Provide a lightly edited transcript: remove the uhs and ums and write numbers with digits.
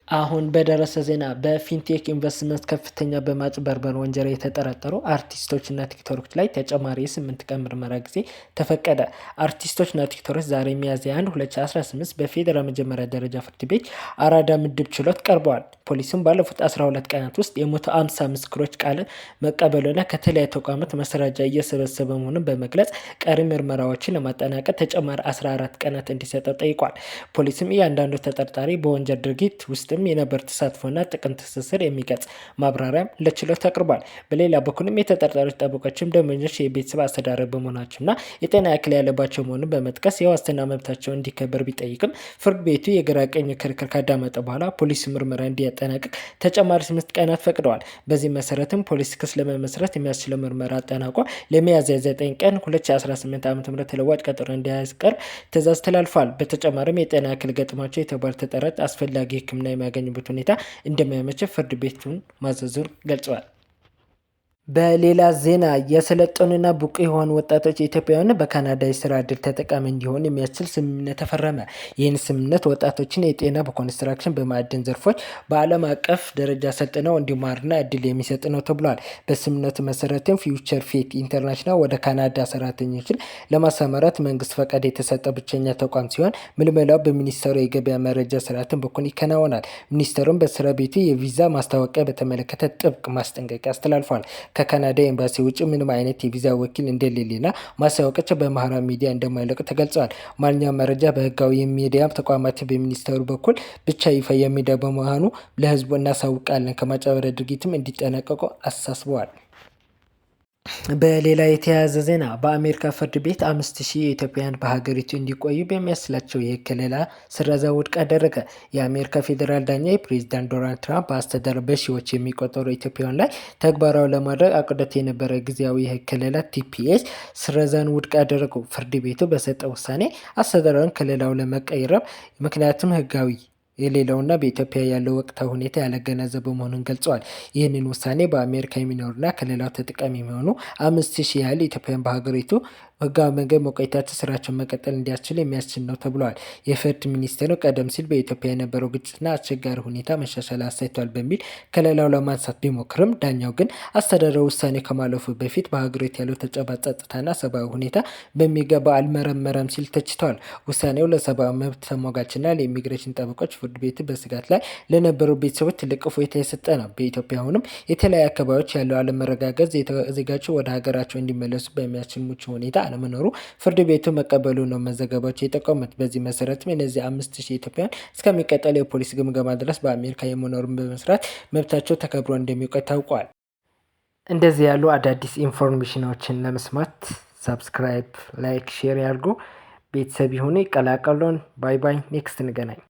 አሁን በደረሰ ዜና በፊንቴክ ኢንቨስትመንት ከፍተኛ በማጭበርበር ወንጀል የተጠረጠሩ አርቲስቶችና ቲክቶከሮች ላይ ተጨማሪ የ8 ቀን ምርመራ ጊዜ ተፈቀደ። አርቲስቶችና ቲክቶከሮች ዛሬ ሚያዝያ 1 2018 በፌዴራል መጀመሪያ ደረጃ ፍርድ ቤት አራዳ ምድብ ችሎት ቀርበዋል። ፖሊስም ባለፉት 12 ቀናት ውስጥ የ150 ምስክሮች ቃል መቀበሉና ከተለያዩ ተቋማት ማስረጃ እየሰበሰበ መሆኑን በመግለጽ ቀሪ ምርመራዎችን ለማጠናቀቅ ተጨማሪ 14 ቀናት እንዲሰጠው ጠይቋል። ፖሊስም እያንዳንዱ ተጠርጣሪ በወንጀል ድርጊት ውስጥ የነበር ተሳትፎና ጥቅም ትስስር የሚገልጽ ማብራሪያም ለችሎት አቅርቧል። በሌላ በኩልም የተጠርጣሪዎች ጠበቆችም ደንበኞች የቤተሰብ አስተዳደር በመሆናቸውና የጤና እክል ያለባቸው መሆኑን በመጥቀስ የዋስትና መብታቸው እንዲከበር ቢጠይቅም ፍርድ ቤቱ የግራ ቀኝ ክርክር ካዳመጠ በኋላ ፖሊስ ምርመራ እንዲያጠናቅቅ ተጨማሪ 8 ቀናት ፈቅደዋል። በዚህ መሰረትም ፖሊስ ክስ ለመመስረት የሚያስችለው ምርመራ አጠናቆ ለሚያዝያ 9 ቀን 2018 ዓ.ም ተለዋጭ ቀጠሮ እንዲያስቀርብ ትዕዛዝ ተላልፏል። በተጨማሪም የጤና እክል ገጥሟቸው የተባሉ ተጠርጣሪዎች አስፈላጊ ሕክምና የሚያገኙበት ሁኔታ እንደሚያመች ፍርድ ቤቱን ማዘዙን ገልጸዋል። በሌላ ዜና የሰለጠኑና ብቁ የሆኑ ወጣቶች ኢትዮጵያውያን በካናዳ የስራ ዕድል ተጠቃሚ እንዲሆኑ የሚያስችል ስምምነት ተፈረመ። ይህን ስምምነት ወጣቶችን የጤና፣ በኮንስትራክሽን፣ በማዕድን ዘርፎች በዓለም አቀፍ ደረጃ ሰልጥነው እንዲማሩና እድል የሚሰጥ ነው ተብሏል። በስምምነቱ መሰረትም ፊውቸር ፌት ኢንተርናሽናል ወደ ካናዳ ሰራተኞችን ለማሰማራት መንግስት ፈቃድ የተሰጠው ብቸኛ ተቋም ሲሆን ምልመላው በሚኒስቴሩ የገበያ መረጃ ስርዓትን በኩል ይከናወናል። ሚኒስቴሩም በስራ ቤቱ የቪዛ ማስታወቂያ በተመለከተ ጥብቅ ማስጠንቀቂያ አስተላልፏል። ከካናዳ ኤምባሲ ውጭ ምንም አይነት የቪዛ ወኪል እንደሌለና ማስታወቂያቸው በማህበራዊ ሚዲያ እንደማይለቁ ተገልጿል። ማንኛውም መረጃ በህጋዊ የሚዲያ ተቋማት በሚኒስቴሩ በኩል ብቻ ይፋ የሚደረግ በመሆኑ ለህዝቡ እናሳውቃለን፣ ከማጭበርበር ድርጊትም እንዲጠነቀቁ አሳስበዋል። በሌላ የተያያዘ ዜና በአሜሪካ ፍርድ ቤት 5000 ኢትዮጵያውያን በሀገሪቱ እንዲቆዩ በሚያስችላቸው የህግ ከለላ ስረዛ ውድቅ አደረገ። የአሜሪካ ፌዴራል ዳኛ የፕሬዚዳንት ዶናልድ ትራምፕ በአስተዳደር በሺዎች የሚቆጠሩ ኢትዮጵያውያን ላይ ተግባራዊ ለማድረግ አቅዶት የነበረ ጊዜያዊ የህግ ከለላ TPS ስረዛን ውድቅ አደረጉ። ፍርድ ቤቱ በሰጠው ውሳኔ አስተዳደሩን ከለላው ለመቀየር ምክንያቱም ህጋዊ የሌለውና በኢትዮጵያ ያለው ወቅታዊ ሁኔታ ያለገናዘበ መሆኑን ገልጸዋል። ይህንን ውሳኔ በአሜሪካ የሚኖሩና ከሌላው ተጠቃሚ የሚሆኑ 5000 ያህል ኢትዮጵያውያን በሀገሪቱ ህጋዊ መንገድ መቆየታቸው ስራቸውን መቀጠል እንዲያስችል የሚያስችል ነው ተብሏል። የፍርድ ሚኒስቴሩ ቀደም ሲል በኢትዮጵያ የነበረው ግጭትና አስቸጋሪ ሁኔታ መሻሻል አሳይቷል በሚል ከሌላው ለማንሳት ቢሞክርም ዳኛው ግን አስተዳደሩ ውሳኔ ከማለፉ በፊት በሀገሪቱ ያለው ተጨባጭ ጸጥታና ሰብአዊ ሁኔታ በሚገባ አልመረመረም ሲል ተችቷል። ውሳኔው ለሰብአዊ መብት ተሟጋችና ለኢሚግሬሽን ጠበቆች ፍርድ ቤቱ በስጋት ላይ ለነበሩ ቤተሰቦች ትልቅ እፎይታ የሰጠ ነው። በኢትዮጵያ አሁንም የተለያዩ አካባቢዎች ያለው አለመረጋጋት ዜጎች ወደ ሀገራቸው እንዲመለሱ በሚያስችል ምቹ ሁኔታ አለመኖሩ ፍርድ ቤቱ መቀበሉ ነው መዘገባቸው የጠቆሙት። በዚህ መሰረትም እነዚህ 5000 ኢትዮጵያውያን እስከሚቀጥለው የፖሊስ ግምገማ ድረስ በአሜሪካ የመኖርን በመስራት መብታቸው ተከብሮ እንደሚቆይ ታውቋል። እንደዚህ ያሉ አዳዲስ ኢንፎርሜሽኖችን ለመስማት ሰብስክራይብ፣ ላይክ፣ ሼር ያድርጉ። ቤተሰብ ይሁኑ፣ ይቀላቀሉን። ባይ ባይ። ኔክስት እንገናኝ።